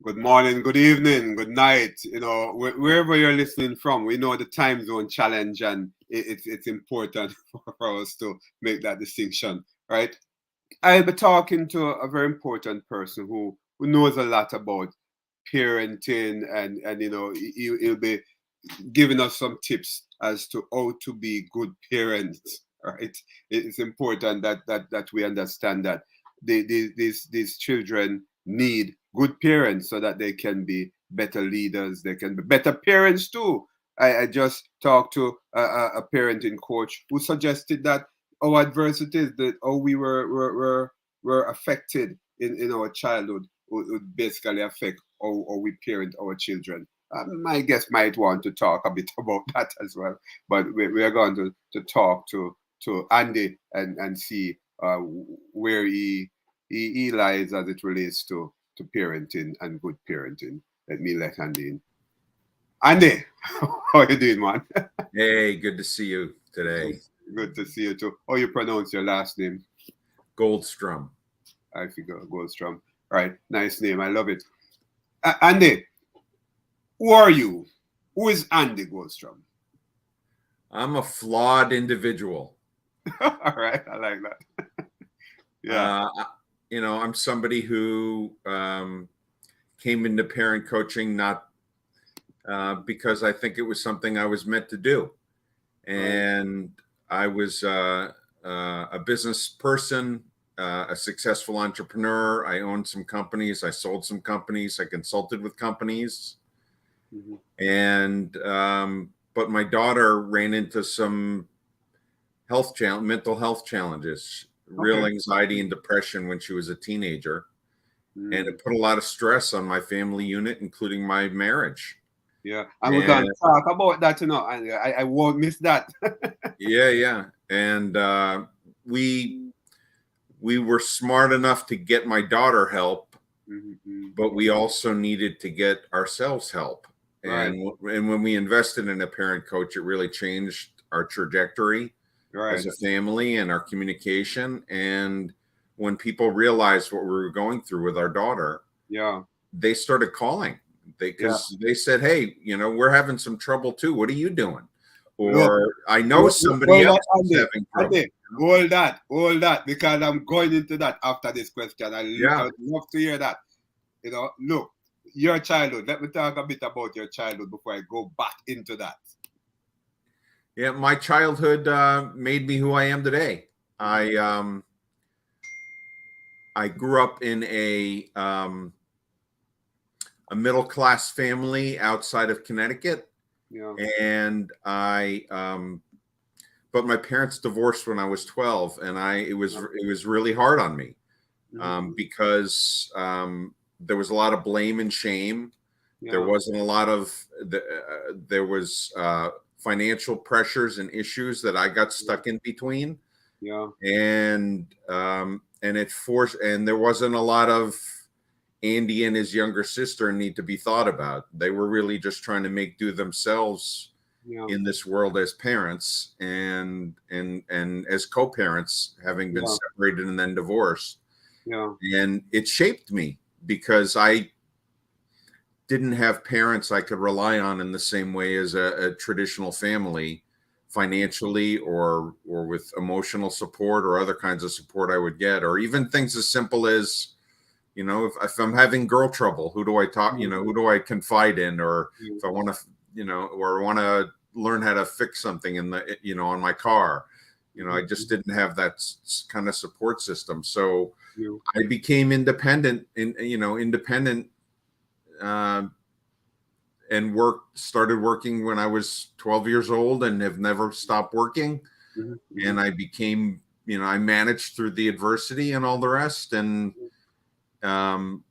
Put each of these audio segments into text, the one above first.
Good morning, good evening, good night. Wherever you're listening from, we know the time zone challenge, and it's important for us to make that distinction, right? I'll be talking to a very important person who knows a lot about parenting, and he'll be giving us some tips as to how to be good parents. Right? It's important that we understand that these children need good parents so that they can be better leaders. They can be better parents too. I just talked to a parenting coach who suggested that our adversities, that how we were affected in our childhood, would basically affect how we parent our children. My guest might want to talk a bit about that as well, but we are going to talk to Andy and see where he lies as it relates to parenting and good parenting. Let me let Andy in. Andy, how you doing, man? Hey, good to see you today. Good to see you too. How you pronounce your last name? Goldstrom. I figure Goldstrom. Right, nice name. I love it. Andy, who are you? Who is Andy Goldstrom? I'm a flawed individual. All right, I like that. Yeah. I'm somebody who came into parent coaching not because I think it was something I was meant to do. And I was a business person, a successful entrepreneur. I owned some companies. I sold some companies. I consulted with companies. Mhm. And but my daughter ran into some mental health challenges, real anxiety and depression when she was a teenager. And it put a lot of stress on my family unit, including my marriage. Yeah, and we're going to talk about that, and I won't miss that. Yeah. And we were smart enough to get my daughter help, but we also needed to get ourselves help. Right. And when we invested in a parent coach, it really changed our trajectory as a family and our communication. And when people realized what we were going through with our daughter, they started calling. They said, "Hey, we're having some trouble too. What are you doing?" Or Look, I know somebody else is having trouble. Hold that, because I'm going into that after this question. I'd love to hear that. Look, your childhood. Let me talk a bit about your childhood before I go back into that. Yeah, my childhood made me who I am today. I grew up in a middle class family outside of Connecticut, and but my parents divorced when I was 12, and it was really hard on me because there was a lot of blame and shame. There wasn't a lot of there was financial pressures and issues that I got stuck in between. And it forced, and there wasn't a lot of Andy and his younger sister need to be thought about. They were really just trying to make do themselves in this world as parents and as co-parents, having been separated and then divorced. And it shaped me because I didn't have parents I could rely on in the same way as a traditional family, financially or with emotional support or other kinds of support I would get, or even things as simple as, if I'm having girl trouble, who do I talk, who do I confide in? Or if I want to, or want to learn how to fix something in the, on my car, I just didn't have that kind of support system. So I became independent and started working when I was 12 years old and have never stopped working. And I became, I managed through the adversity and all the rest. And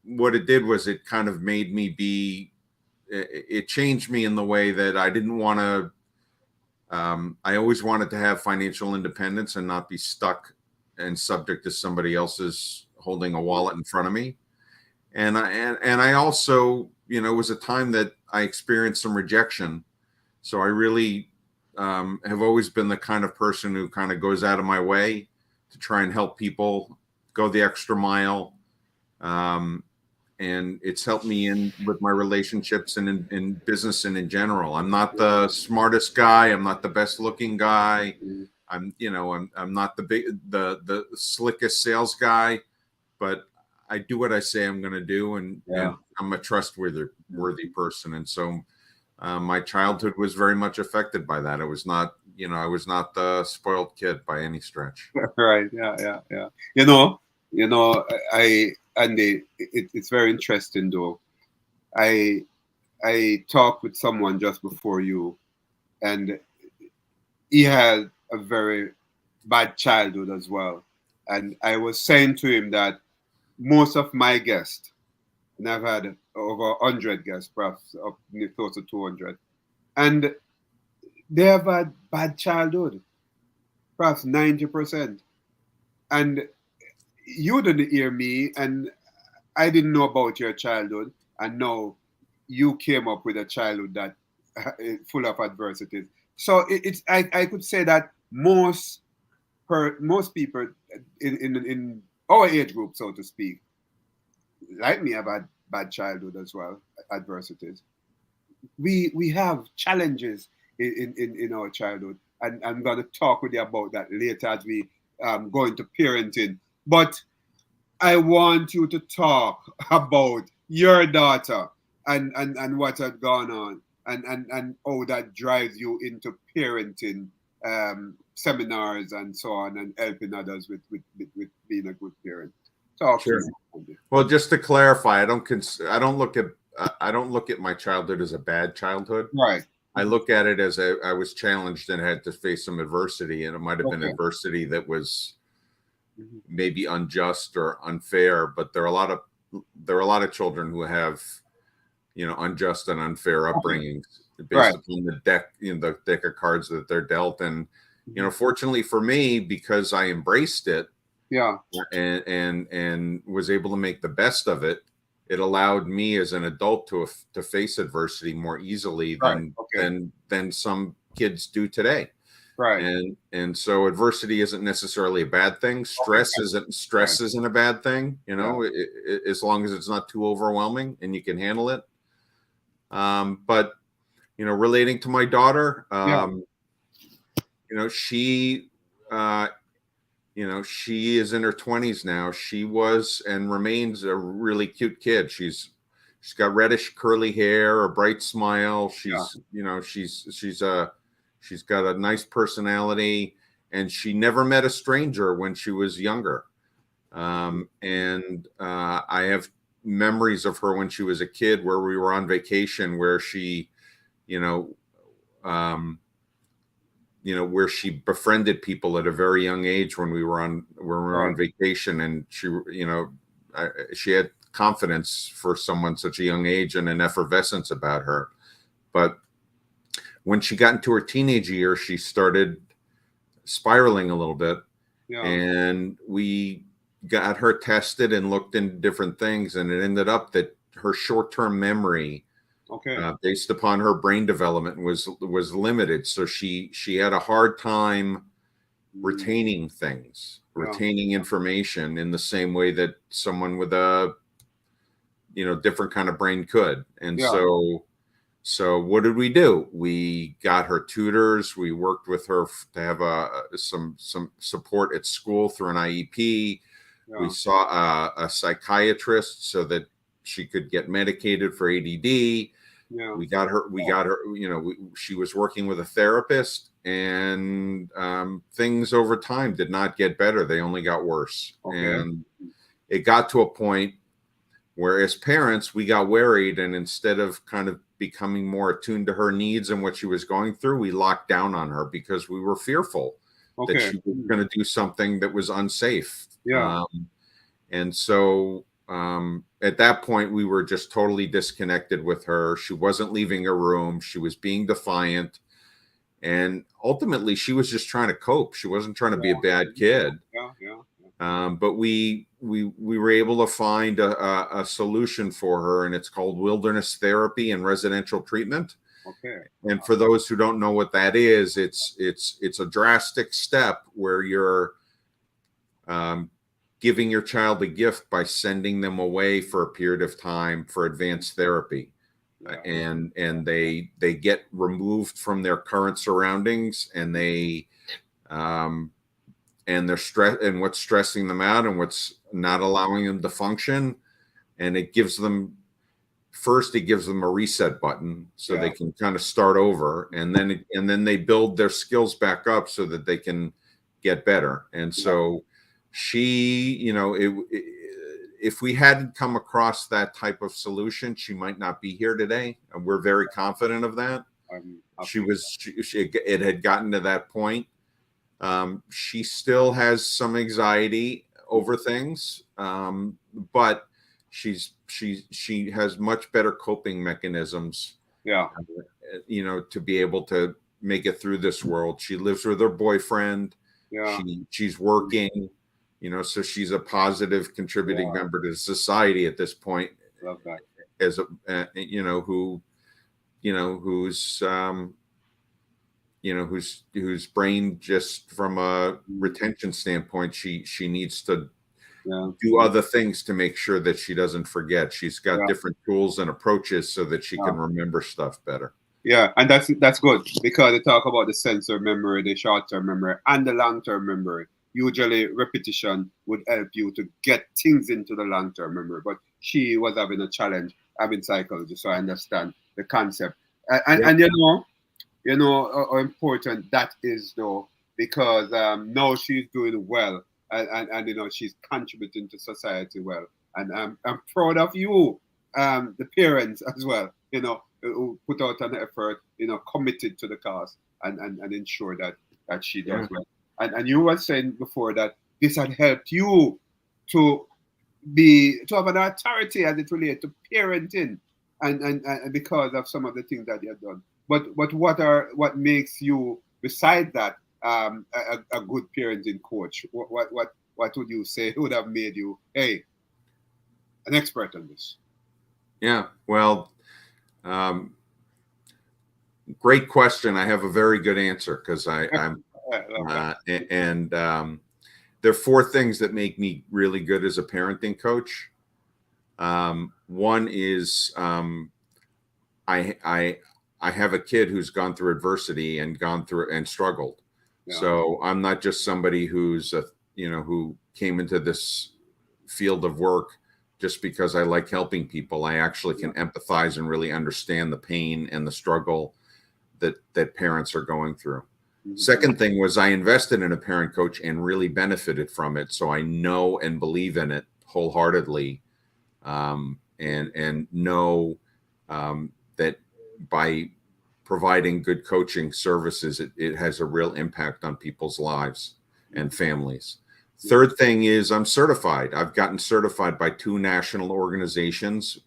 what it did was it kind of made me it changed me in the way that I didn't want to, I always wanted to have financial independence and not be stuck and subject to somebody else's holding a wallet in front of me. And I also, it was a time that I experienced some rejection. So I really have always been the kind of person who kind of goes out of my way to try and help people, go the extra mile. and it's helped me in with my relationships and in business and in general. I'm not the smartest guy. I'm not the best looking guy. I'm not the slickest sales guy, but I do what I say I'm going to do, and I'm a trustworthy person. And so my childhood was very much affected by that. It was not, I was not the spoiled kid by any stretch. Right. Yeah. Andy, it's very interesting though. I talked with someone just before you, and he had a very bad childhood as well. And I was saying to him that most of my guests, and I've had over 100 guests, perhaps up close to 200, and they have had bad childhood, perhaps 90%. And you didn't hear me, and I didn't know about your childhood, and now you came up with a childhood that full of adversities. So I could say that most people in our age group, so to speak, like me, have had bad childhood as well, adversities. We have challenges in our childhood, and I'm going to talk with you about that later as we go into parenting. But I want you to talk about your daughter and what had gone on, and how that drives you into parenting seminars and so on, and helping others with being a good parent. Talk Sure. to me. Well, just to clarify, I don't look at my childhood as a bad childhood. Right. I look at it as I was challenged and had to face some adversity, and it might have been adversity that was maybe unjust or unfair, but there are a lot of children who have, unjust and unfair upbringings based upon the deck of cards that they're dealt. And fortunately for me, because I embraced it, and was able to make the best of it, it allowed me as an adult to face adversity more easily than some kids do today. Right. And so adversity isn't necessarily a bad thing. Stress isn't a bad thing, as long as it's not too overwhelming and you can handle it. But relating to my daughter, she she is in her 20s now. She was and remains a really cute kid. She's got reddish curly hair, a bright smile. She's got a nice personality, and she never met a stranger when she was younger. And I have memories of her when she was a kid where we were on vacation, where she, where she befriended people at a very young age when we were on vacation, and she had confidence for someone such a young age and an effervescence about her. But when she got into her teenage years, she started spiraling a little bit, and we got her tested and looked into different things, and it ended up that her short-term memory, based upon her brain development, was limited. So she had a hard time retaining things, retaining information in the same way that someone with a different kind of brain could. And so what did we do? We got her tutors. We worked with her to have some support at school through an IEP. We saw a psychiatrist so that she could get medicated for ADD. We got her, she was working with a therapist, and things over time did not get better. They only got worse. And it got to a point where, as parents, we got worried, and instead of kind of becoming more attuned to her needs and what she was going through, we locked down on her because we were fearful that she was going to do something that was unsafe. And so at that point, we were just totally disconnected with her. She wasn't leaving her room. She was being defiant. And ultimately, she was just trying to cope. She wasn't trying to be a bad kid. But we were able to find a solution for her, and it's called wilderness therapy and residential treatment. And for those who don't know what that is, it's a drastic step where you're giving your child a gift by sending them away for a period of time for advanced therapy. And they get removed from their current surroundings, and they're stress and what's stressing them out and what's not allowing them to function. And it gives them a reset button so they can kind of start over, and then they build their skills back up so that they can get better. And so she, if we hadn't come across that type of solution, she might not be here today, and we're very confident of that. It had gotten to that point. She still has some anxiety over things, but she has much better coping mechanisms. To be able to make it through this world. She lives with her boyfriend. She's working. So she's a positive contributing member to society at this point. Love that. As whose brain, just from a retention standpoint, she needs to do other things to make sure that she doesn't forget. She's got different tools and approaches so that she can remember stuff better. Yeah, and that's good, because they talk about the sensor memory, the short-term memory, and the long-term memory. Usually repetition would help you to get things into the long-term memory, but she was having a challenge. I'm in psychology, so I understand the concept. And you know how important that is, though, because now she's doing well, and she's contributing to society well, and I'm proud of you, the parents as well, who put out an effort, committed to the cause, and ensure that she does well. And you were saying before that this had helped you to have an authority as it relates to parenting, and because of some of the things that you have done. But what makes you, beside that, a good parenting coach? What would you say would have made you, hey, an expert on this? Yeah, well, great question. I have a very good answer, because I'm there are four things that make me really good as a parenting coach. One is I have a kid who's gone through adversity and gone through and struggled. So I'm not just somebody who's who came into this field of work just because I like helping people. I actually can empathize and really understand the pain and the struggle that parents are going through. Second thing was, I invested in a parent coach and really benefited from it. So I know and believe in it wholeheartedly, and know that by providing good coaching services, it has a real impact on people's lives and families. Third thing is, I'm certified. I've gotten certified by 2 national organizations.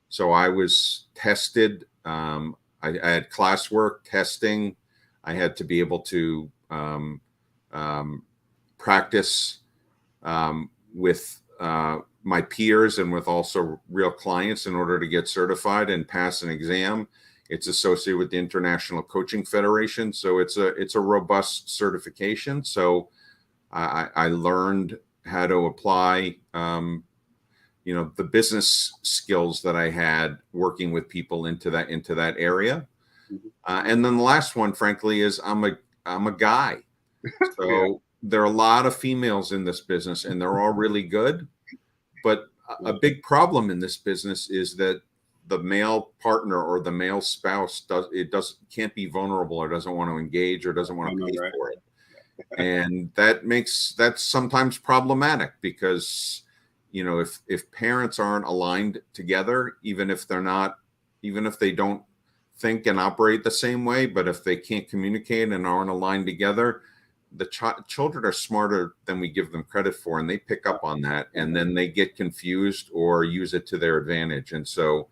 So I was tested. I had classwork testing. I had to be able to practice with my peers and with also real clients in order to get certified and pass an exam. It's associated with the International Coaching Federation, so it's a robust certification. So I learned how to apply the business skills that I had working with people into that area. And then the last one, frankly, is I'm a guy. So there are a lot of females in this business, and they're all really good. But a big problem in this business is that the male partner or the male spouse can't be vulnerable, or doesn't want to engage, or doesn't want to pay for it. And that's sometimes problematic, because if parents aren't aligned together, even if they don't think and operate the same way, but if they can't communicate and aren't aligned together, the children are smarter than we give them credit for, and they pick up on that, and then they get confused or use it to their advantage. And so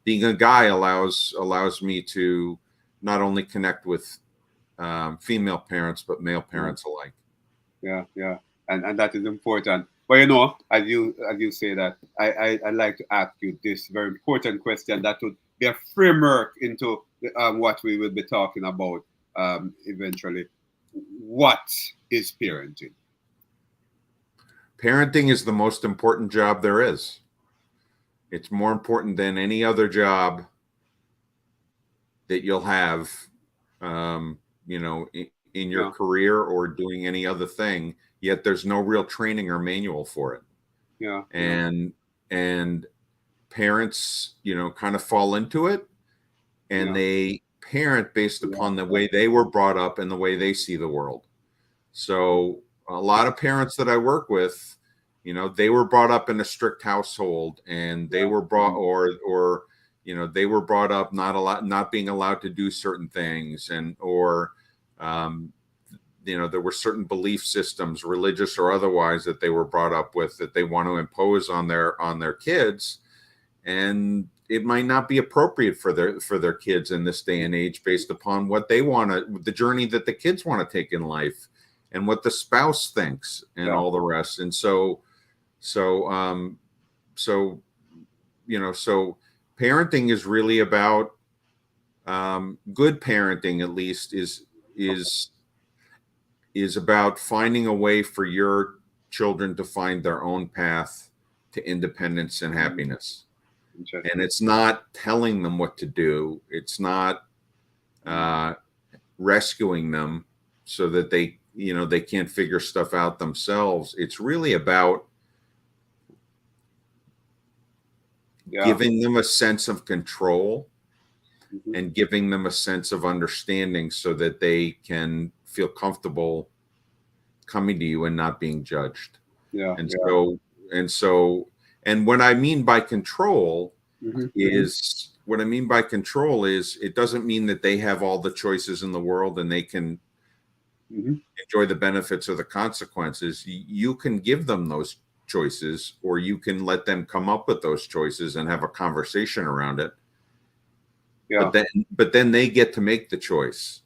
being a guy allows me to not only connect with female parents, but male parents alike. Yeah. And that is important. But as you say that, I'd like to ask you this very important question that would be a framework into what we will be talking about eventually. What is parenting? parenting is the most important job there is. It's more important than any other job that you'll have, in your career or doing any other thing. Yet there's no real training or manual for it. Yeah. And parents, kind of fall into it, and they parent based upon the way they were brought up and the way they see the world. So a lot of parents that I work with, they were brought up in a strict household, and they were brought or they were brought up not being allowed to do certain things, and there were certain belief systems, religious or otherwise, that they were brought up with that they want to impose on their kids, and it might not be appropriate for their kids in this day and age, based upon what they want the journey that the kids want to take in life, and what the spouse thinks, and all the rest. And so parenting is really about, good parenting, at least, is about finding a way for your children to find their own path to independence and happiness. And it's not telling them what to do. It's not rescuing them so that they can't figure stuff out themselves. It's really about giving them a sense of control and giving them a sense of understanding, so that they can feel comfortable coming to you and not being judged. And what I mean by control is it doesn't mean that they have all the choices in the world and they can enjoy the benefits or the consequences. You can give them those choices, or you can let them come up with those choices and have a conversation around it. But then they get to make the choice.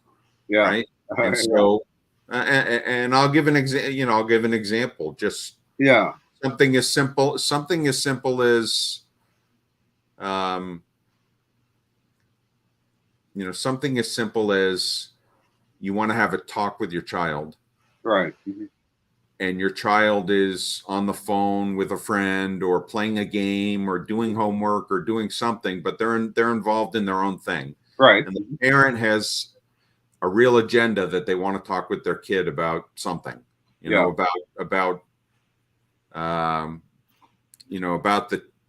Right. And so, and I'll give an example. Just something as simple as something as simple as you want to have a talk with your child, right? And your child is on the phone with a friend, or playing a game, or doing homework, or doing something, but they're involved in their own thing, right? And the parent has a real agenda that they want to talk with their kid about something, about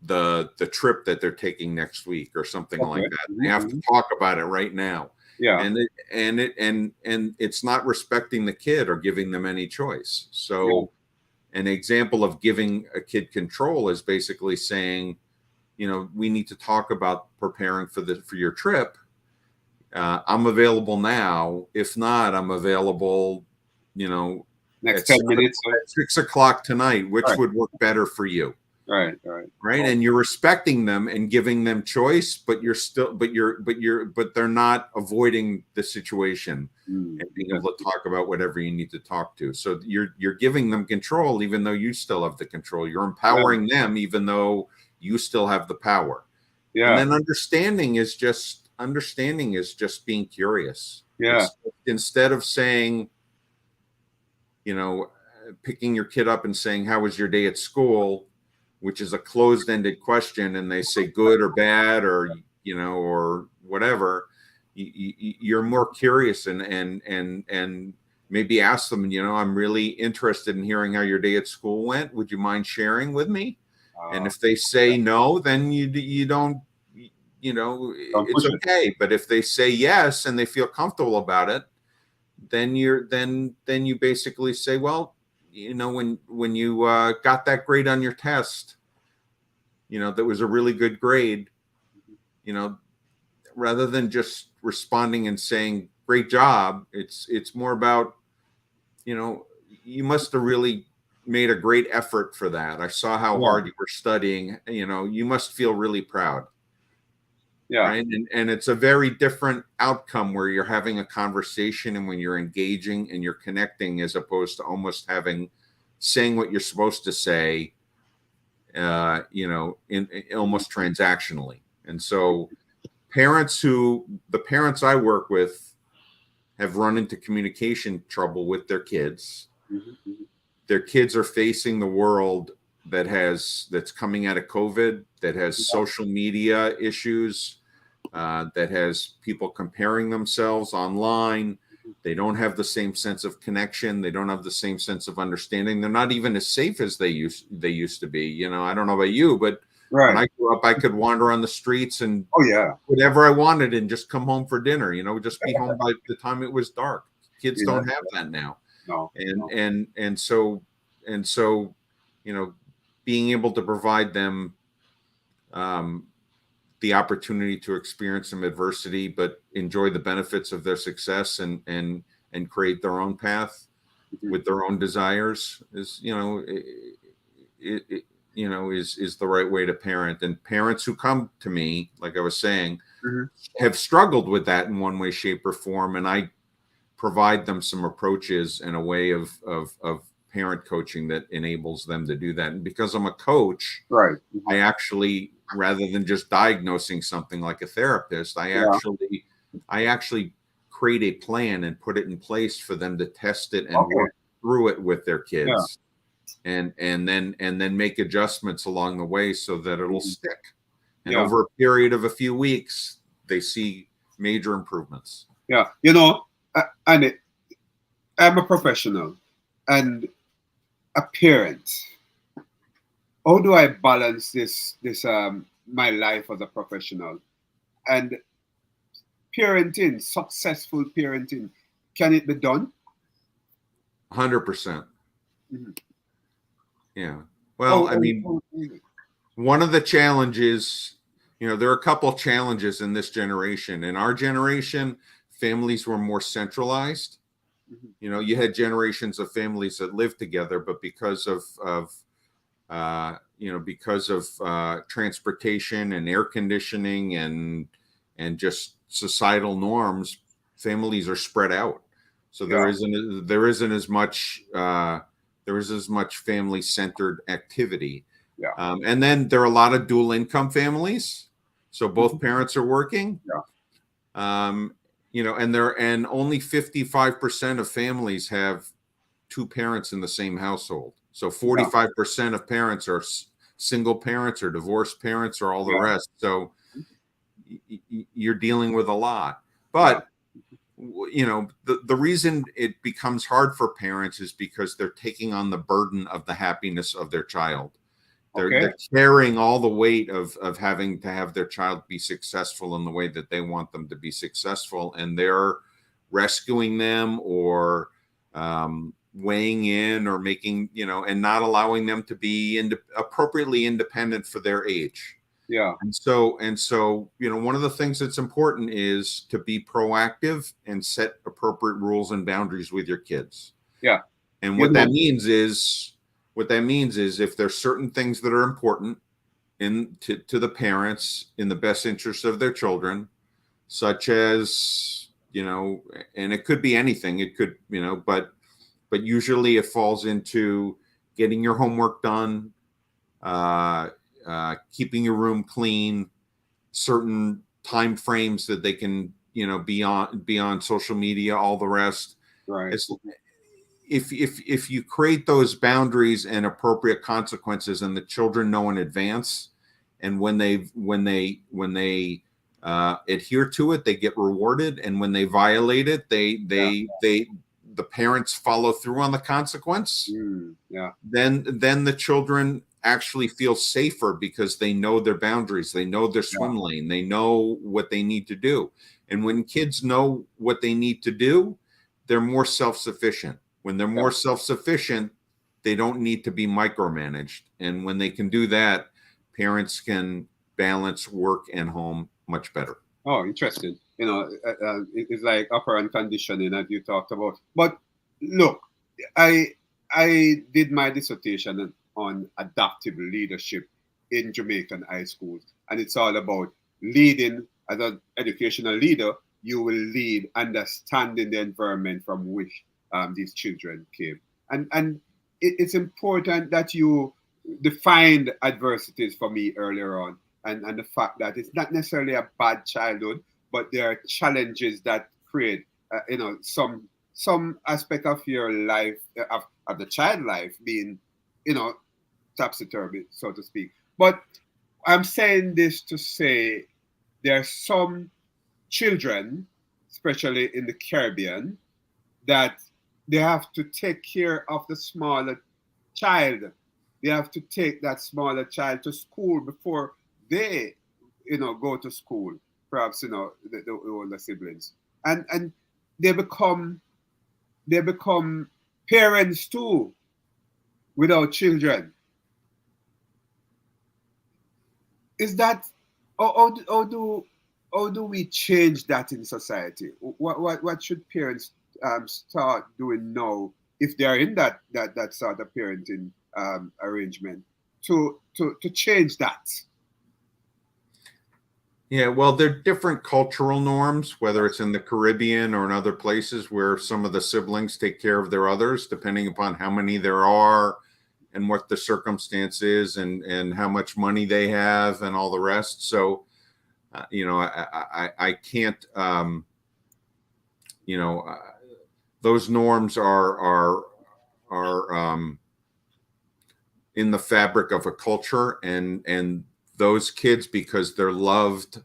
the trip that they're taking next week, or something like that. They have to talk about it right now. And it's not respecting the kid or giving them any choice. So an example of giving a kid control is basically saying, we need to talk about preparing for your trip. I'm available now. If not, I'm available, next 10 minutes, at 6 o'clock tonight, which would work better for you. Right. And you're respecting them and giving them choice, but they're not avoiding the situation and being able to talk about whatever you need to talk to. So you're giving them control, even though you still have the control. You're empowering them, even though you still have the power. And then understanding is just being curious. Instead of saying, picking your kid up and saying, "How was your day at school?" which is a closed-ended question, and they say good or bad, or or whatever. You're more curious, and maybe ask them, I'm really interested in hearing how your day at school went. Would you mind sharing with me? And if they say no, then you don't, it's okay. But if they say yes and they feel comfortable about it, then you basically say, well, when you got that grade on your test, that was a really good grade, rather than just responding and saying great job, it's more about, you must have really made a great effort for that. I saw how hard you were studying. You must feel really proud. Right. And it's a very different outcome where you're having a conversation, and when you're engaging and you're connecting, as opposed to almost saying what you're supposed to say, in almost transactionally. And so the parents I work with have run into communication trouble with their kids. their kids are facing the world that's coming out of COVID, that has social media issues, that has people comparing themselves online. They don't have the same sense of connection. They don't have the same sense of understanding. They're not even as safe as they used to be. You know, I don't know about you, but when I grew up, I could wander on the streets and whatever I wanted and just come home for dinner. You know, just be home by the time it was dark. Kids don't have that now. No. And so, you know, being able to provide them the opportunity to experience some adversity, but enjoy the benefits of their success and create their own path with their own desires is, you know, is the right way to parent. And parents who come to me, like I was saying, have struggled with that in one way, shape, or form, and I provide them some approaches and a way of parent coaching that enables them to do that. And because I'm a coach, I actually, rather than just diagnosing something like a therapist, I actually create a plan and put it in place for them to test it and work through it with their kids, and then make adjustments along the way so that it'll stick. And over a period of a few weeks, they see major improvements. Yeah, you know, and I'm a professional and a parent. How do I balance this my life as a professional and parenting, successful parenting? Can it be done? 100%. Yeah. Well, I mean, one of the challenges, you know, there are a couple of challenges in this generation. In our generation, families were more centralized. You know, you had generations of families that lived together, but because of transportation and air conditioning and just societal norms, families are spread out. So there isn't as much family centered activity. And then there are a lot of dual income families, so both parents are working. You know, and only 55% of families have two parents in the same household. So 45% of parents are single parents or divorced parents or all the rest. So you're dealing with a lot. But you know, the reason it becomes hard for parents is because they're taking on the burden of the happiness of their child. They're carrying all the weight of having to have their child be successful in the way that they want them to be successful, and they're rescuing them or weighing in or making, you know, and not allowing them to be appropriately independent for their age. And so, you know, one of the things that's important is to be proactive and set appropriate rules and boundaries with your kids. And what that means is if there's certain things that are important to the parents in the best interest of their children, such as, you know, and it could be anything, it could, you know, but usually it falls into getting your homework done, keeping your room clean, certain time frames that they can, you know, be on social media, all the rest. If you create those boundaries and appropriate consequences, and the children know in advance, and when they adhere to it, they get rewarded, and when they violate it, the parents follow through on the consequence. Then the children actually feel safer because they know their boundaries, they know their swim lane, they know what they need to do. And when kids know what they need to do, they're more self-sufficient. When they're more self-sufficient, they don't need to be micromanaged. And when they can do that, parents can balance work and home much better. Oh, interesting. You know, it's like operant conditioning, as you talked about. But look, I did my dissertation on adaptive leadership in Jamaican high schools, and it's all about leading. As an educational leader, you will lead understanding the environment from which these children came, and it's important that you defined adversities for me earlier on, and the fact that it's not necessarily a bad childhood, but there are challenges that create, you know, some aspect of your life, of the child life being, you know, topsy-turvy, so to speak. But I'm saying this to say there are some children, especially in the Caribbean, that they have to take care of the smaller child. They have to take that smaller child to school before they, go to school. Perhaps the older siblings, and they become they become parents too without children. Is that how do we change that in society? What should parents start doing now if they are in that sort of parenting arrangement to change that? Yeah, well, there are different cultural norms, whether it's in the Caribbean or in other places where some of the siblings take care of their others, depending upon how many there are and what the circumstance is and how much money they have and all the rest. So, I can't, those norms are in the fabric of a culture, and those kids, because they're loved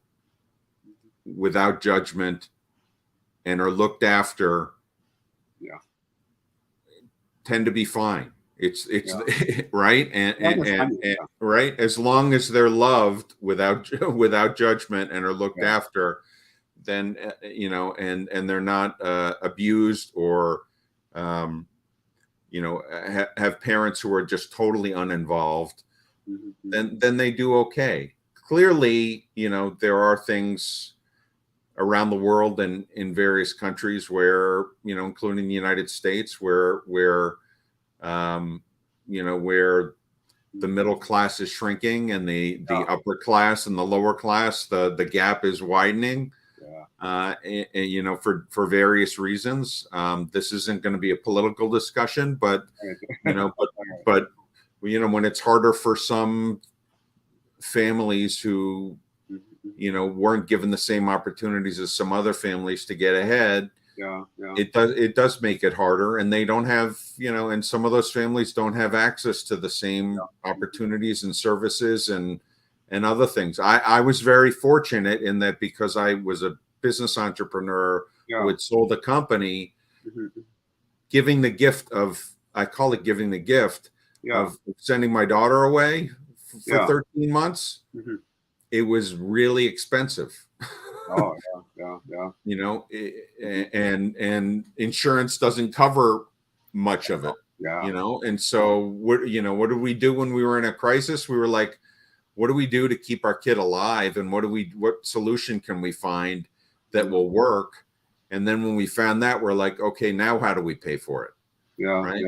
without judgment and are looked after, Yeah. tend to be fine. It's Yeah. right, and right, as long as they're loved without judgment and are looked Yeah. after, then and they're not abused or have parents who are just totally uninvolved, Mm-hmm. then they do okay. Clearly, there are things around the world and in various countries where, including the United States, where where the middle class is shrinking and the upper class and the lower class, the gap is widening. For various reasons. This isn't going to be a political discussion, but when it's harder for some families who weren't given the same opportunities as some other families to get ahead, it does make it harder, and they don't have, and some of those families don't have access to the same opportunities and services and other things. I was very fortunate in that, because I was a business entrepreneur who had sold a company, giving the gift of, I call it giving the gift of sending my daughter away for 13 months. It was really expensive. Oh, and insurance doesn't cover much of it. And so what did we do when we were in a crisis? We were like, what do we do to keep our kid alive, and what solution can we find that will work? And then when we found that, we're like, okay, now how do we pay for it? Right.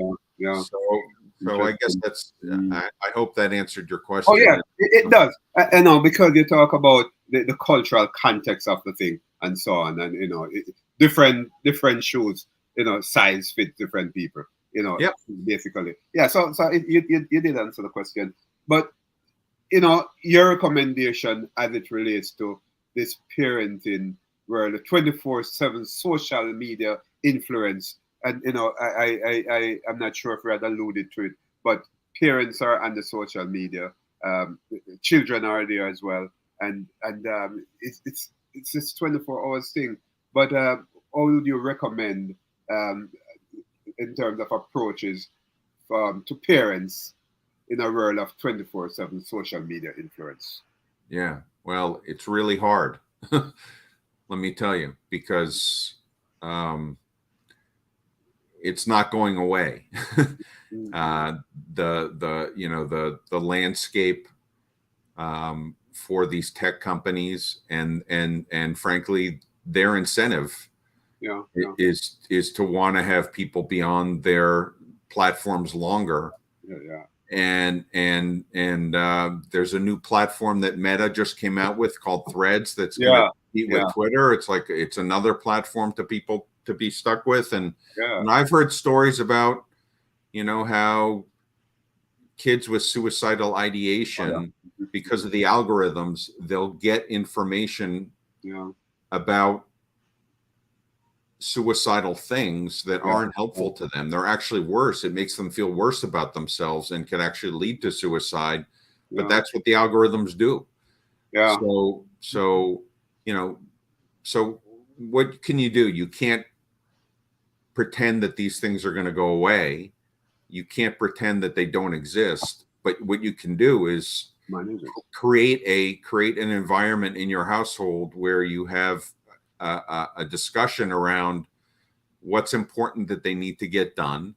So I guess that's, I hope that answered your question. Oh yeah, it does. Because you talk about the cultural context of the thing and so on, and different shoes, size fit different people. Basically, yeah. So you did answer the question, but your recommendation as it relates to this parenting, where the 24/7 social media influence, and I'm not sure if we had alluded to it, but parents are on the social media, children are there as well, and it's this 24 hours thing. But how would you recommend, in terms of approaches, to parents in a world of 24/7 social media influence? Yeah, well, it's really hard. Let me tell you, because it's not going away. The landscape for these tech companies and frankly their incentive is to want to have people be on their platforms longer. And there's a new platform that Meta just came out with called Threads that's going to compete with Twitter. It's another platform to people to be stuck with. And I've heard stories about, how kids with suicidal ideation, because of the algorithms, they'll get information about suicidal things that aren't helpful to them. They're actually worse. It makes them feel worse about themselves and can actually lead to suicide. But that's what the algorithms do. Yeah. So so what can you do? You can't pretend that these things are going to go away. You can't pretend that they don't exist. But what you can do is create an environment in your household where you have a discussion around what's important that they need to get done.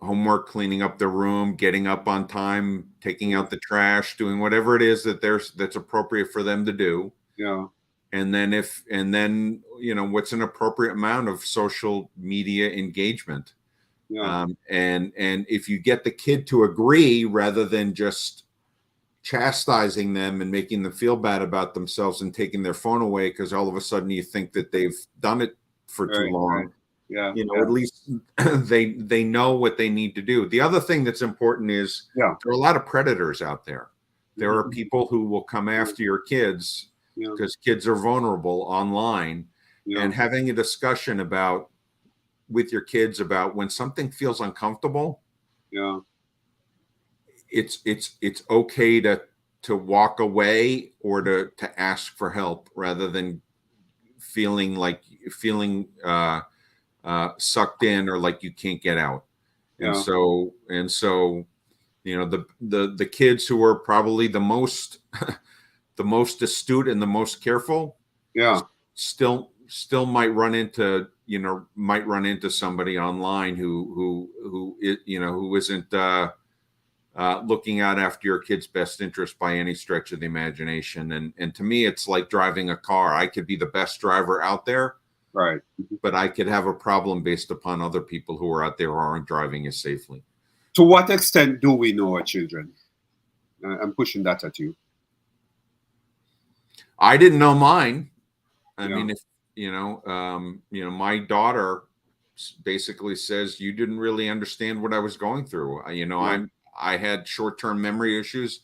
Homework, cleaning up their room, getting up on time, taking out the trash, doing whatever it is that's appropriate for them to do. Yeah. And then what's an appropriate amount of social media engagement. Yeah. And if you get the kid to agree rather than just chastising them and making them feel bad about themselves and taking their phone away because all of a sudden you think that they've done it for too long. Yeah. At least they know what they need to do. The other thing that's important is there are a lot of predators out there. There are people who will come after your kids because kids are vulnerable online, and having a discussion with your kids about when something feels uncomfortable. Yeah. It's okay to walk away or to ask for help rather than feeling sucked in or like you can't get out. And so the kids who are probably the most the most astute and the most careful still might run into somebody online who isn't looking out after your kid's best interest by any stretch of the imagination. And to me, it's like driving a car. I could be the best driver out there, right, but I could have a problem based upon other people who are out there who aren't driving as safely. To what extent do we know our children? I'm pushing that at you. I didn't know mine. I mean, if my daughter basically says, you didn't really understand what I was going through. I had short-term memory issues.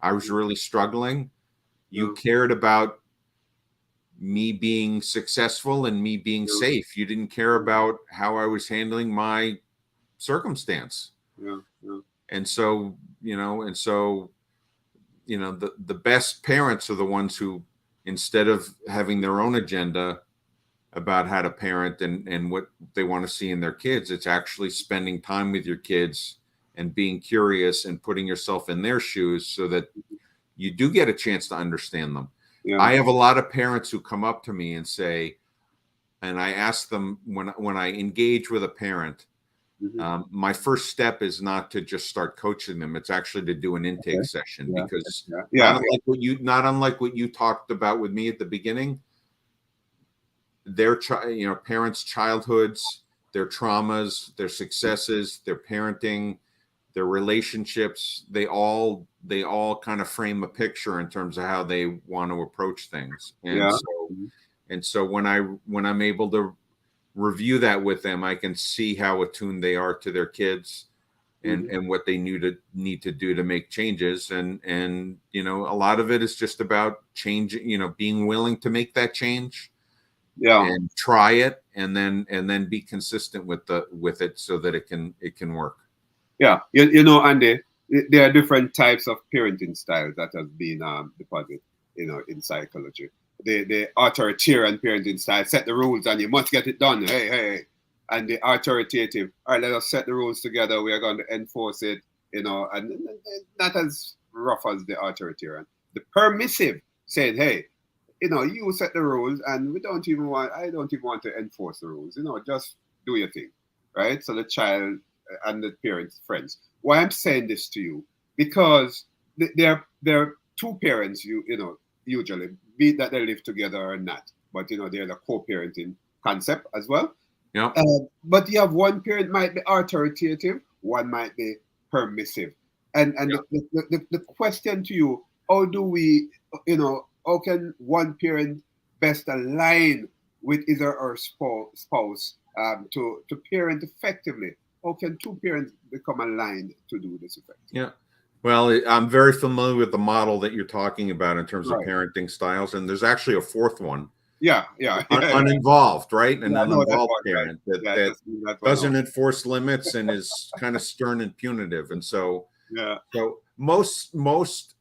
I was really struggling. You cared about me being successful and me being safe. You didn't care about how I was handling my circumstance. And so, the best parents are the ones who, instead of having their own agenda about how to parent and what they want to see in their kids, it's actually spending time with your kids and being curious and putting yourself in their shoes so that you do get a chance to understand them. I have a lot of parents who come up to me and say, and I ask them when I engage with a parent, my first step is not to just start coaching them. It's actually to do an intake session because not unlike what you talked about with me at the beginning, their parents' childhoods, their traumas, their successes, their parenting, their relationships, they all kind of frame a picture in terms of how they want to approach things. And so when I'm able to review that with them, I can see how attuned they are to their kids and what they need to do to make changes. And a lot of it is just about changing, being willing to make that change. And try it and then be consistent with it so that it can work. Andy, there are different types of parenting styles that have been deposited in psychology. The authoritarian parenting style, set the rules and you must get it done, hey. And the authoritative, all right, let us set the rules together, we are going to enforce it, and not as rough as the authoritarian. The permissive, saying, hey, you set the rules and I don't even want to enforce the rules. Just do your thing, right? So the child and the parents, friends. Why I'm saying this to you, because there are two parents, usually, be it that they live together or not, but they're the co-parenting concept as well. Yeah. But you have one parent might be authoritative, one might be permissive. And the question to you, how do we, how can one parent best align with his or her spouse to parent effectively? How can two parents become aligned to do this effectively? Yeah. Well, I'm very familiar with the model that you're talking about in terms of Right. parenting styles, and there's actually a fourth one, Yeah, yeah, yeah, yeah. uninvolved, right? An Yeah, I know that uninvolved one, right? parent that Yeah, that just that one out. doesn't enforce limits and is kind of stern and punitive. And so, Yeah. most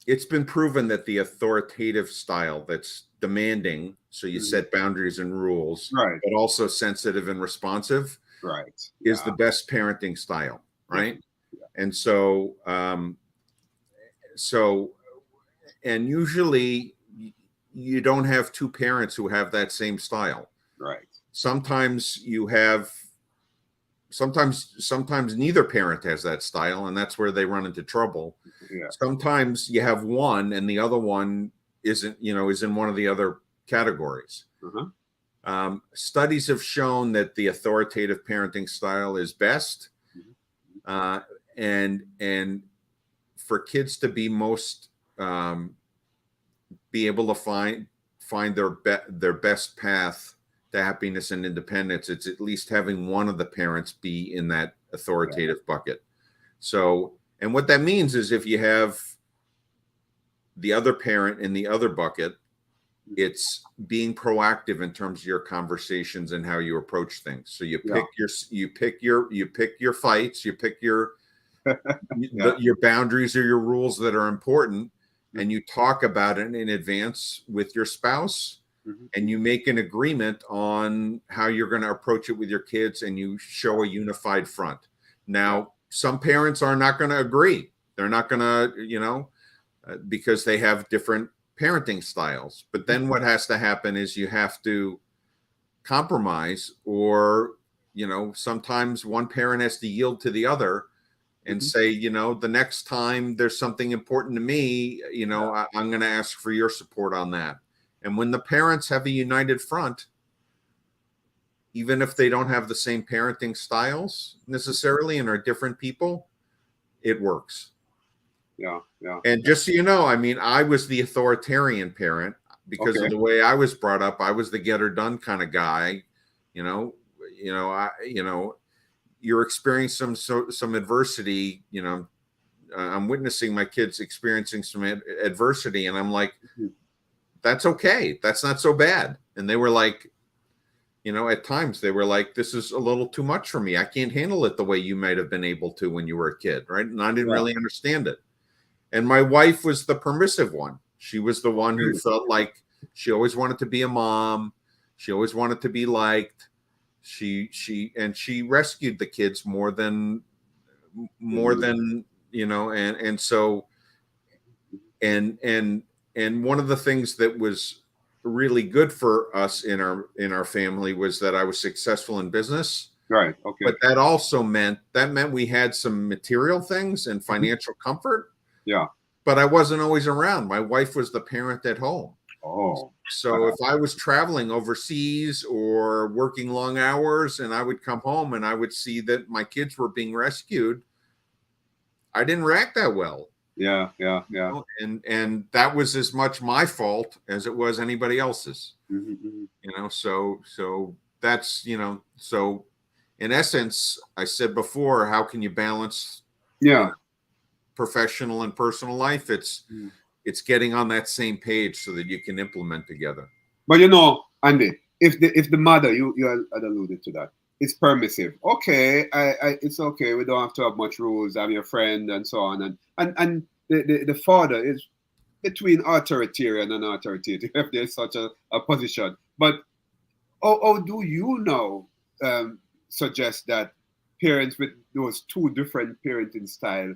it's been proven that the authoritative style that's demanding, so you Mhm. set boundaries and rules, Right, but also sensitive and responsive, right. is Yeah, the best parenting style, right? definitely. Yeah. And so, so and usually you don't have two parents who have that same style. Right. Sometimes you have sometimes neither parent has that style, and that's where they run into trouble. Yeah. Sometimes you have one and the other one isn't, is in one of the other categories. Uh-huh. Studies have shown that the authoritative parenting style is best, Mhm. uh, and for kids to be most be able to find their best path to happiness and independence, it's at least having one of the parents be in that authoritative bucket. So, and what that means is if you have the other parent in the other bucket, it's being proactive in terms of your conversations and how you approach things. So you Yeah. pick your fights, you pick Yeah. your boundaries or your rules that are important, Mhm. and you talk about it in advance with your spouse, Mhm. and you make an agreement on how you're going to approach it with your kids, and you show a unified front. Yeah. Now, some parents are not going to agree. They're not going to, because they have different parenting styles. But then what has to happen is you have to compromise, or, sometimes one parent has to yield to the other and Mhm. say, the next time there's something important to me, Yeah. I'm going to ask for your support on that. And when the parents have a united front, even if they don't have the same parenting styles necessarily and are different people, it works. Yeah. Yeah. And just so you know, I mean, I was the authoritarian parent because Okay. of the way I was brought up. I was the get her done kind of guy. You know, you're experiencing some adversity. I'm witnessing my kids experiencing some adversity, and I'm like, Mhm. that's okay. That's not so bad. And they were like, at times they were like, this is a little too much for me. I can't handle it the way you might have been able to when you were a kid, right? And I didn't Yeah. really understand it. And my wife was the permissive one. She was the one who Really. felt like she always wanted to be a mom. She always wanted to be liked. She rescued the kids more than Mhm. and so and one of the things that was really good for us in our family was that I was successful in business. Right. Okay. But that meant we had some material things and Mhm. financial comfort, Yeah. but I wasn't always around. My wife was the parent at home. Oh. So if I was traveling overseas or working long hours and I would come home and I would see that my kids were being rescued, I didn't react that well. Yeah. Yeah. Yeah. And that was as much my fault as it was anybody else's. Mhm. Mhm. So that's, so in essence, I said before, how can you balance, you Yeah. know, professional and personal life? It's Mhm. it's getting on that same page so that you can implement together. But Andy, if the mother, you had alluded to that, it's permissive. Okay, it's okay. We don't have to have much rules. I'm your friend and so on. And the father is between authoritarian and authoritative, if there's such a position. But how do you now suggest that parents with those two different parenting style,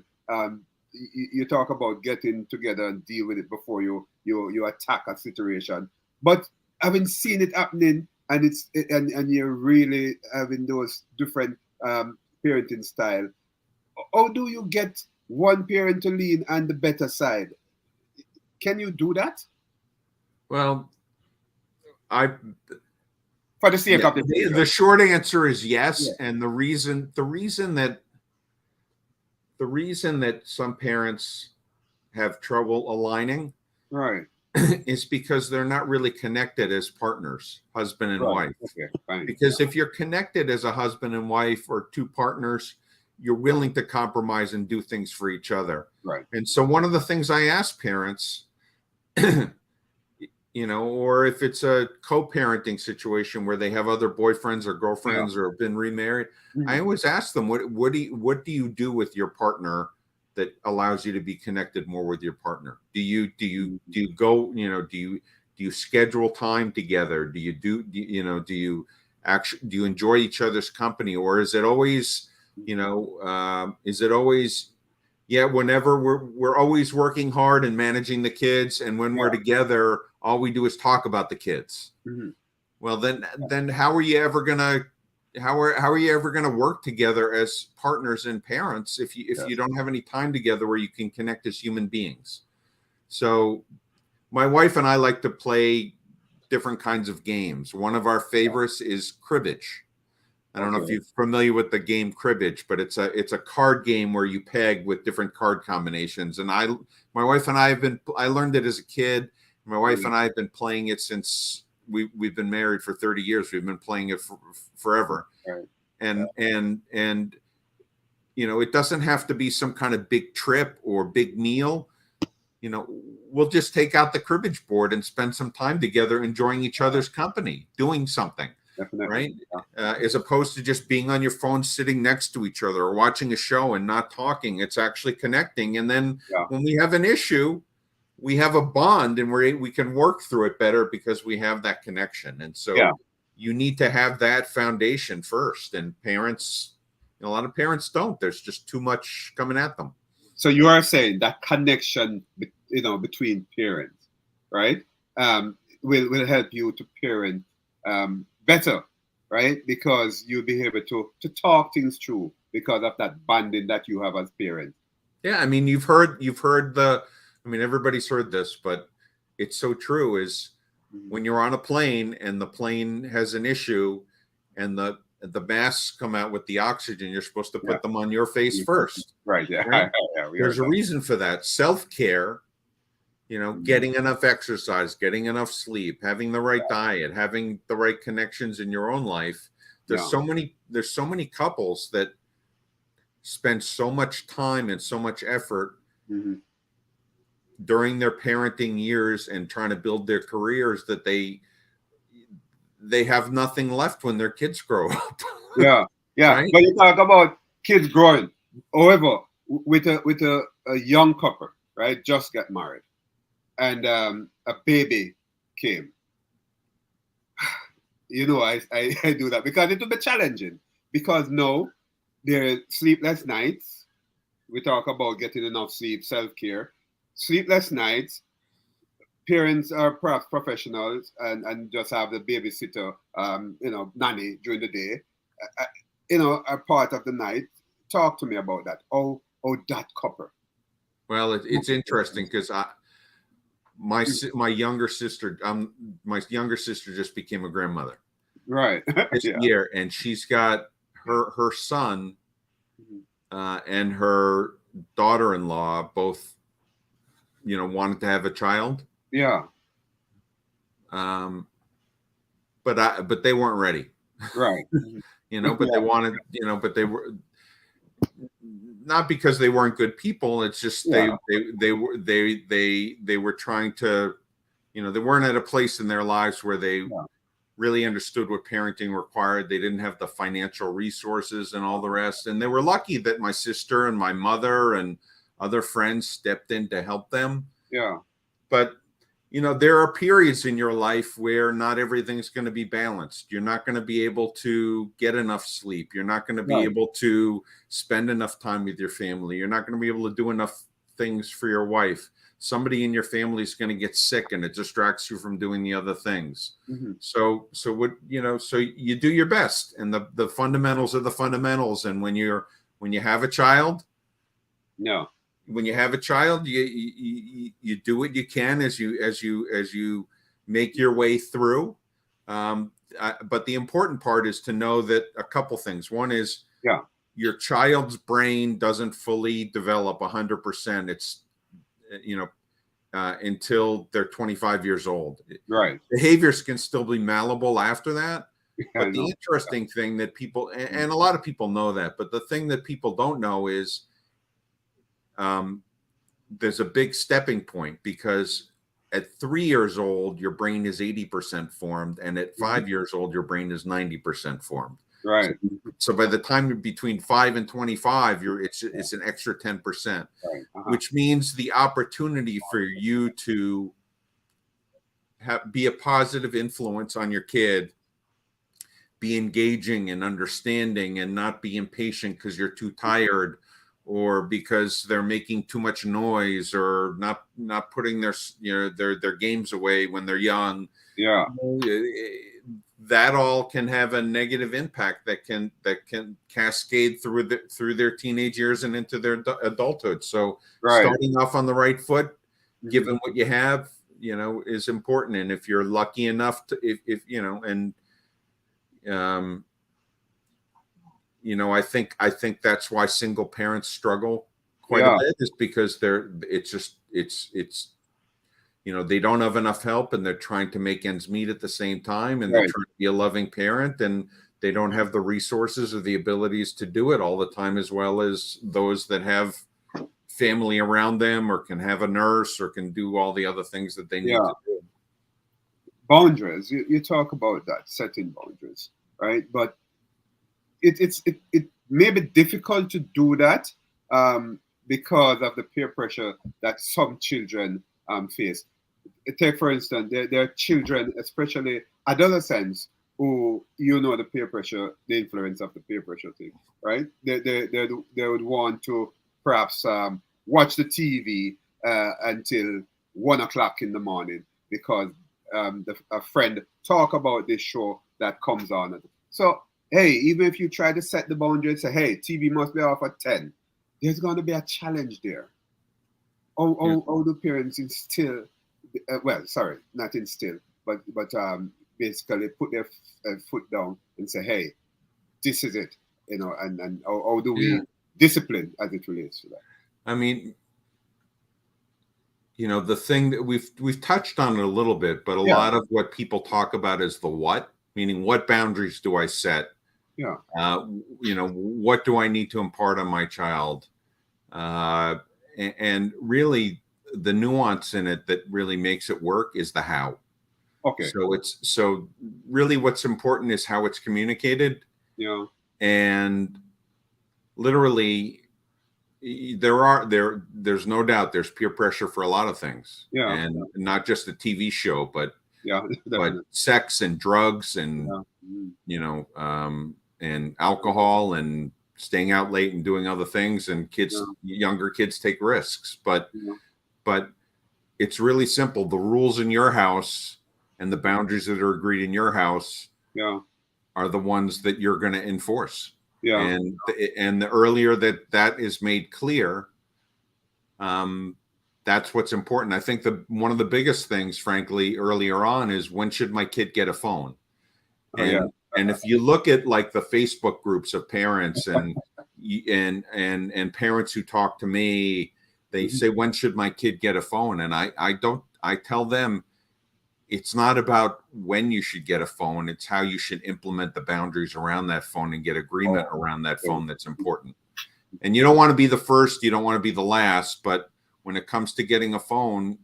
you talk about getting together and deal with it before you attack a situation, but having seen it happening and and you're really having those different parenting style, how do you get one parent to lean on the better side? Can you do that Well, I for the sake yeah, of the the children? short answer is yes, Yeah. and the reason that some parents have trouble aligning Right. is because they're not really connected as partners, husband and Right. wife. Okay. Fine. Because if you're connected as a husband and wife or two partners, you're willing to compromise and do things for each other. Right. And so one of the things I ask parents, or if it's a co-parenting situation where they have other boyfriends or girlfriends or have been remarried, I always ask them, what do you do with your partner that allows you to be connected more with your partner? Do you go, do you schedule time together? Do you enjoy each other's company, or is it always, whenever we're always working hard and managing the kids, and when we're together, all we do is talk about the kids? Well, then how are you ever gonna work together as partners and parents if you don't have any time together where you can connect as human beings? So my wife and I like to play different kinds of games. One of our favorites is cribbage. I don't know if you're familiar with the game cribbage, but it's a card game where you peg with different card combinations. And my wife and I I learned it as a kid. My wife and I have been playing it since we've been married for 30 years. We've been playing it forever. Right. And it doesn't have to be some kind of big trip or big meal. We'll just take out the cribbage board and spend some time together, enjoying each other's company, doing something. Definitely. Right. As opposed to just being on your phone, sitting next to each other or watching a show and not talking. It's actually connecting. And then when we have an issue, we have a bond, and we can work through it better because we have that connection. And so you need to have that foundation first. And parents, a lot of parents don't. There's just too much coming at them. So you are saying that connection, between parents, right, will help you to parent better, right? Because you'll be able to talk things through because of that bonding that you have as parents. Yeah, I mean, you've heard everybody's heard this, but it's so true. Is when you're on a plane and the plane has an issue, and the masks come out with the oxygen, you're supposed to put them on your face first. Right. Yeah. Right? There's a reason for that. Self-care. Getting enough exercise, getting enough sleep, having the right diet, having the right connections in your own life. There's so many couples that spend so much time and so much effort during their parenting years and trying to build their careers that they have nothing left when their kids grow up. Yeah. Right? But you talk about kids growing. However, with a young couple, right, just got married, and a baby came. I do that because it will be challenging. Because no, there are sleepless nights. We talk about getting enough sleep, self-care, sleepless nights. Parents are perhaps professionals and just have the babysitter, nanny during the day, a part of the night. Talk to me about that. Oh, that couple. Well, it's interesting because my younger sister just became a grandmother this year, and she's got her son and her daughter-in-law both wanted to have a child, but they weren't ready, right? But they wanted, but they were not because they weren't good people. It's just they were trying to, they weren't at a place in their lives where they really understood what parenting required. They didn't have the financial resources and all the rest. And they were lucky that my sister and my mother and other friends stepped in to help them. Yeah. But, there are periods in your life where not everything's going to be balanced. You're not going to be able to get enough sleep. You're not going to be able to spend enough time with your family. You're not going to be able to do enough things for your wife. Somebody in your family is going to get sick, and it distracts you from doing the other things. So you do your best, and the fundamentals are the fundamentals. And when you have a child, when you have a child, you do what you can as you make your way through. But the important part is to know that a couple things. One is your child's brain doesn't fully develop 100%. It's until they're 25 years old. Right. Behaviors can still be malleable after that, I But the know. interesting thing that people, and a lot of people know that, but the thing that people don't know is there's a big stepping point, because at 3 years old, your brain is 80% formed. And at Mhm. 5 years old, your brain is 90% formed. So, Right. so by the time you're between 5 and 25, it's an extra 10%, Right. which means the opportunity for you to be a positive influence on your kid, be engaging and understanding, and not be impatient because you're too tired, or because they're making too much noise, or not putting their games away when they're young. Yeah. That all can have a negative impact that can cascade through their teenage years and into their adulthood. So Right. starting off on the right foot, Mhm. given what you have, is important. And if you're lucky enough to, if and um, I think that's why single parents struggle quite a Yeah. bit, is because they don't have enough help, and they're trying to make ends meet at the same time, and they're Right. trying to be a loving parent, and they don't have the resources or the abilities to do it all the time, as well as those that have family around them, or can have a nurse, or can do all the other things that they need Yeah. to do. Boundaries. You talk about that, setting boundaries, right? But it may be difficult to do that because of the peer pressure that some children face. Take for instance, there are children, especially adolescents, who the peer pressure, the influence of the peer pressure thing, right? They would want to perhaps watch the TV until 1 o'clock in the morning because a friend talk about this show that comes on. So hey, even if you try to set the boundary and say, hey, TV must be off at 10, there's going to be a challenge there. Yeah. How do parents instill, well, sorry, not instill, but basically put their foot down and say, hey, this is it, and how do Yeah. we discipline as it relates to that? I mean, the thing that we've touched on it a little bit, but a Yeah, lot of what people talk about is the what, meaning what boundaries do I set? yeah, What do I need to impart on my child? And really, the nuance in it that really makes it work is the how. okay, So really what's important is how it's communicated. yeah, And literally, there's no doubt there's peer pressure for a lot of things, yeah, and not just a TV show, but yeah, definitely, sex and drugs, and yeah, mm, and alcohol, and staying out late and doing other things, and yeah, younger kids take risks. But yeah, but it's really simple. The rules in your house and the boundaries that are agreed in your house yeah, are the ones that you're going to enforce. yeah, And the earlier that is made clear, that's what's important. I think one of the biggest things, frankly, earlier on, is, when should my kid get a phone? oh yeah, And if you look at, like, the Facebook groups of parents, and parents who talk to me, they mhm, say, when should my kid get a phone? And I tell them, it's not about when you should get a phone, it's how you should implement the boundaries around that phone and get agreement oh, around that okay, phone that's important. And you don't want to be the first, you don't want to be the last, but when it comes to getting a phone,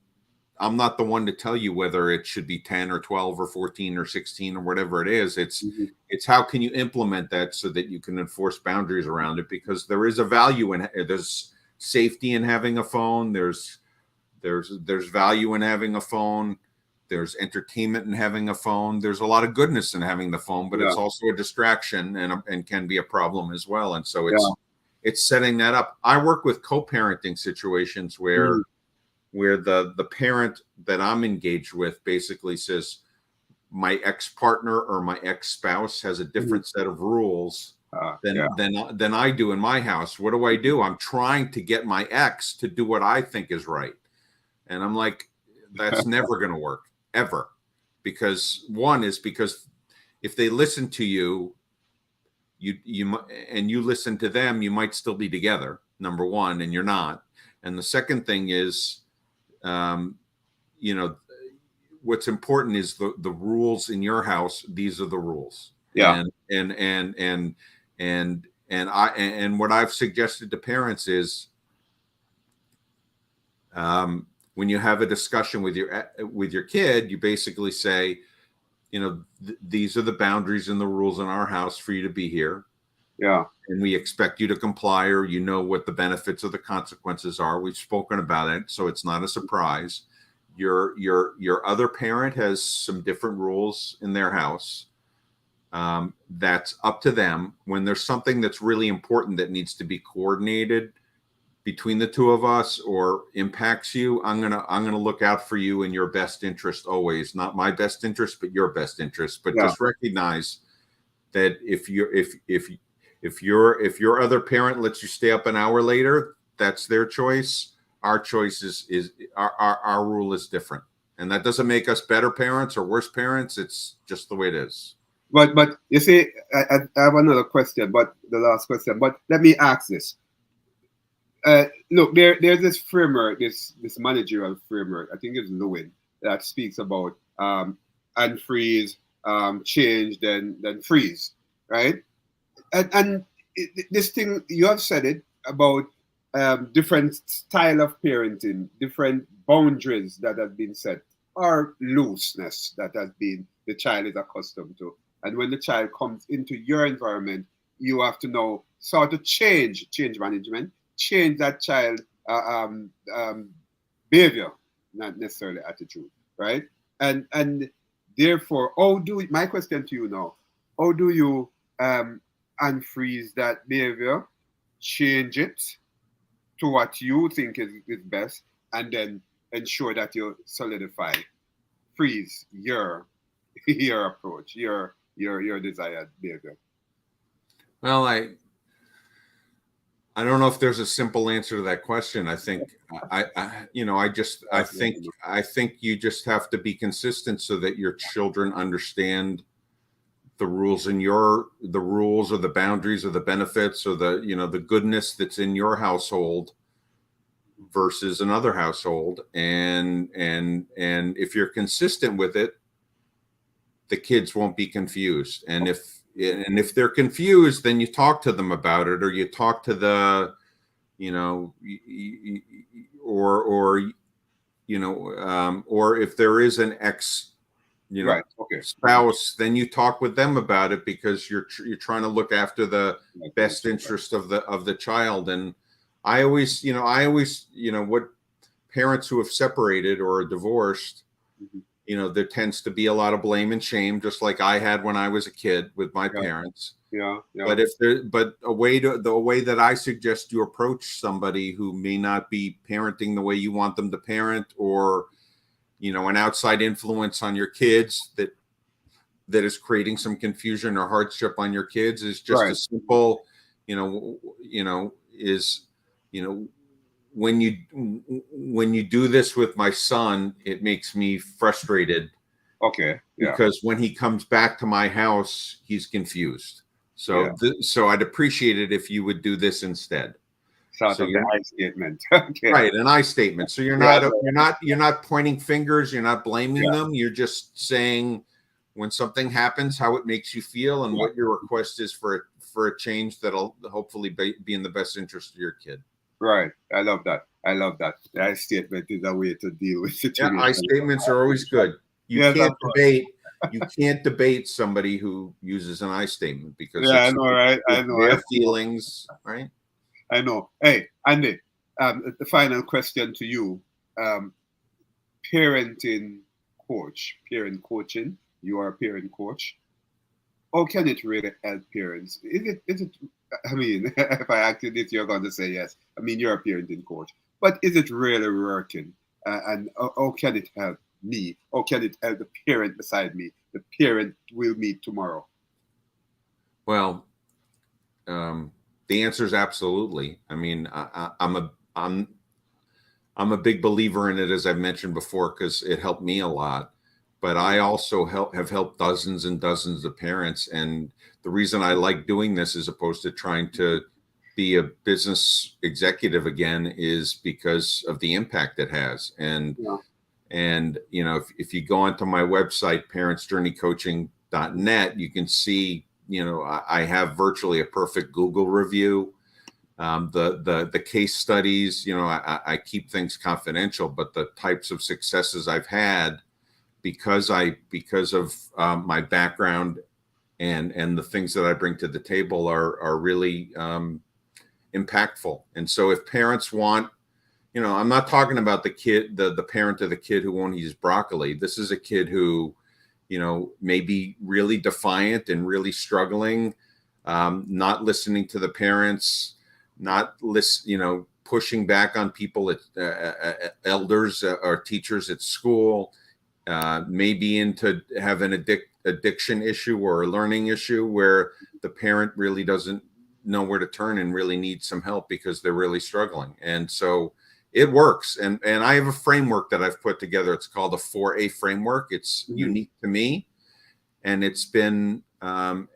I'm not the one to tell you whether it should be 10 or 12 or 14 or 16 or whatever it is. mhm, It's how can you implement that so that you can enforce boundaries around it, because there is a value in, there's safety in having a phone, there's value in having a phone, there's entertainment in having a phone, there's a lot of goodness in having the phone, but yeah, it's also a distraction, and can be a problem as well. And so yeah, it's setting that up. I work with co-parenting situations mhm, where the parent that I'm engaged with basically says, my ex-partner or my ex-spouse has a mhm, different set of rules yeah, than I do in my house. What do I do? I'm trying to get my ex to do what I think is right. And I'm like, that's never going to work, ever. Because if they listen to you, and you listen to them, you might still be together, number one, and you're not. And the second thing is, um, you know, what's important is the rules in your house. These are the rules. Yeah. And what I've suggested to parents is, when you have a discussion with your kid, you basically say, these are the boundaries and the rules in our house for you to be here. Yeah. And we expect you to comply, or what the benefits or the consequences are. We've spoken about it, so it's not a surprise. Your other parent has some different rules in their house. That's up to them. When there's something that's really important that needs to be coordinated between the two of us or impacts you, I'm gonna look out for you in your best interest always. Not my best interest, but your best interest. But just recognize that if your other parent lets you stay up an hour later, that's their choice. Our choice is our rule is different, and that doesn't make us better parents or worse parents. It's just the way it is. But you see, I have another question, but the last question. But let me ask this. Look, there's this framework, this managerial framework. I think it's Lewin that speaks about unfreeze, change, then freeze, right? And this thing you have said it about different style of parenting, different boundaries that have been set, or looseness that has been the child is accustomed to. And when the child comes into your environment, you have to know sort of change management, change that child behavior, not necessarily attitude, right? And therefore, my question to you now, how do you unfreeze that behavior, change it to what you think is best, and then ensure that you solidify, freeze your your approach, your desired behavior? Well, I don't know if there's a simple answer to that question. I think I think you just have to be consistent so that your children understand the rules the rules or the boundaries or the benefits or the goodness that's in your household versus another household. And if you're consistent with it, the kids won't be confused. And if they're confused, then you talk to them about it, or you talk to the, or if there is an spouse, then you talk with them about it, because you're trying to look after the best interest of the child. And I always, what parents who have separated or are divorced, there tends to be a lot of blame and shame, just like I had when I was a kid with my parents. Yeah. But the way that I suggest you approach somebody who may not be parenting the way you want them to parent, or an outside influence on your kids that is creating some confusion or hardship on your kids, is just a simple, when you do this with my son, it makes me frustrated. Okay. Yeah. Because when he comes back to my house, he's confused. So so I'd appreciate it if you would do this instead. So the I statement. Okay. Right, an I statement. So you're not pointing fingers, you're not blaming them. You're just saying, when something happens, how it makes you feel, and what your request is for a change that'll hopefully be in the best interest of your kid. Right. I love that. The I statement is a way to deal with situations. Yeah, I statements are always good. You can't debate somebody who uses an I statement, because I know, right? I know their feelings, right? I know. Hey, Andy, the final question to you. Parenting coach, parent coaching. You are a parent coach. How can it really help parents? Is it? I mean, if I ask you this, you're going to say yes. I mean, you're a parenting coach, but is it really working? And how can it help me? How can it help the parent beside me? The parent we'll meet tomorrow. Well, the answer is absolutely. I mean, I'm a big believer in it, as I've mentioned before, because it helped me a lot. But I also have helped dozens and dozens of parents. And the reason I like doing this, as opposed to trying to be a business executive again, is because of the impact it has. And if you go onto my website, parentsjourneycoaching.com, canyouth.net, you can see, I have virtually a perfect Google review. The case studies, I keep things confidential, but the types of successes I've had because of my background and the things that I bring to the table are really impactful. And so if parents want, I'm not talking about the kid, the parent of the kid who won't eat his broccoli. This is a kid who, may be really defiant and really struggling, not listening to the parents, not pushing back on people at elders or teachers at school, maybe into have an addiction issue or a learning issue where the parent really doesn't know where to turn and really needs some help because they're really struggling. And so it works. And I have a framework that I've put together. It's called a 4A framework. It's unique to me. And it's been, the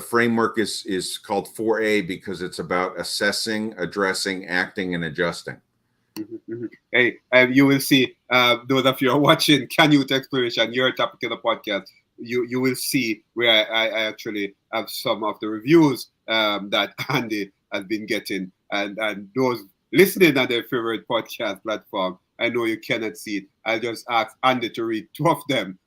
framework is called 4A because it's about assessing, addressing, acting, and adjusting. Hey, you will see, those of you who are watching Canyouth Exploration, your topic of the podcast, you will see where I actually have some of the reviews that Andy has been getting, and those listening on their favorite podcast platform, I know you cannot see it. I'll just ask Andy to read 2 of them.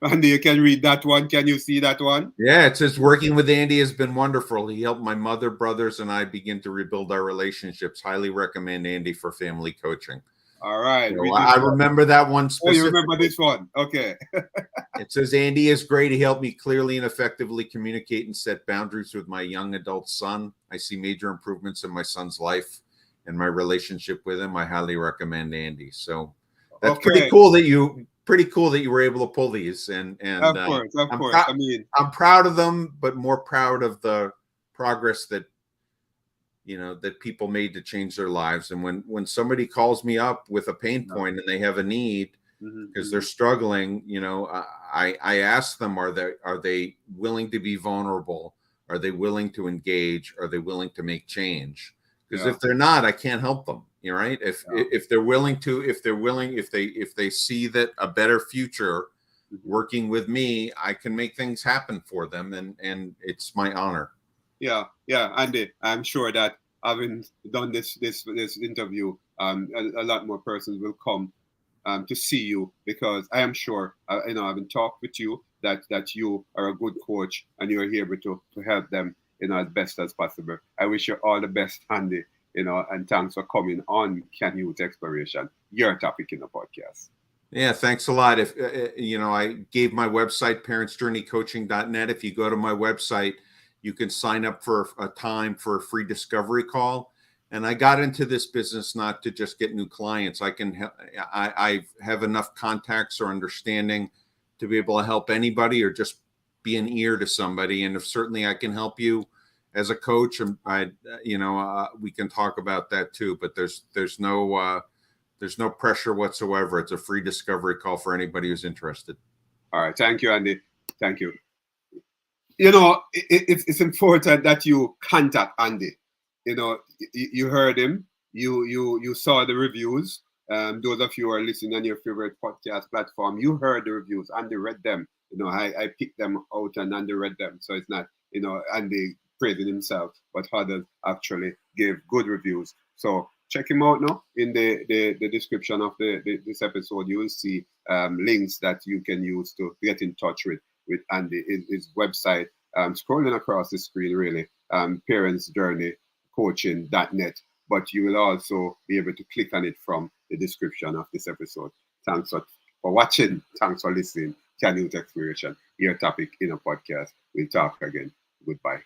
Andy, you can read that one. Can you see that one? Yeah, it says, working with Andy has been wonderful. He helped my mother, brothers, and I begin to rebuild our relationships. Highly recommend Andy for family coaching. All right. I remember that one specifically. Oh, you remember this one? Okay. It says, Andy is great. He helped me clearly and effectively communicate and set boundaries with my young adult son. I see major improvements in my son's life and my relationship with him. I highly recommend Andy. So that's pretty cool that you were able to pull these. And of course. I mean, I'm proud of them, but more proud of the progress that that people made to change their lives. And when somebody calls me up with a pain point and they have a need because they're struggling, I ask them, are they willing to be vulnerable? Are they willing to engage? Are they willing to make change? Because if they're not, I can't help them. Right? If they're willing to, if they see that a better future working with me, I can make things happen for them, and it's my honor. Yeah, Andy, I'm sure that having done this interview, a lot more persons will come to see you, because I am sure, having talked with you, that you are a good coach and you're here to help them, as best as possible. I wish you all the best, Andy, and thanks for coming on Canyouth Exploration, your topic in the podcast. Yeah, thanks a lot. If I gave my website, parentsjourneycoaching.net. If you go to my website, you can sign up for a time for a free discovery call. And I got into this business not to just get new clients. I have enough contacts or understanding to be able to help anybody or just be an ear to somebody. And if certainly I can help you as a coach, we can talk about that too. But there's no pressure whatsoever. It's a free discovery call for anybody who's interested. All right. Thank you, Andy. Thank you. It's important that you contact Andy. You heard him. You saw the reviews. Those of you who are listening on your favorite podcast platform, you heard the reviews. Andy read them. I picked them out and Andy read them. So it's not, Andy praising himself, but others actually gave good reviews. So check him out now. In the description of this episode, you will see links that you can use to get in touch with Andy. His website, scrolling across the screen, really, parentsjourneycoaching.net. But you will also be able to click on it from the description of this episode. Thanks for watching. Thanks for listening. Canyouth Exploration, your topic in a podcast. We'll talk again. Goodbye.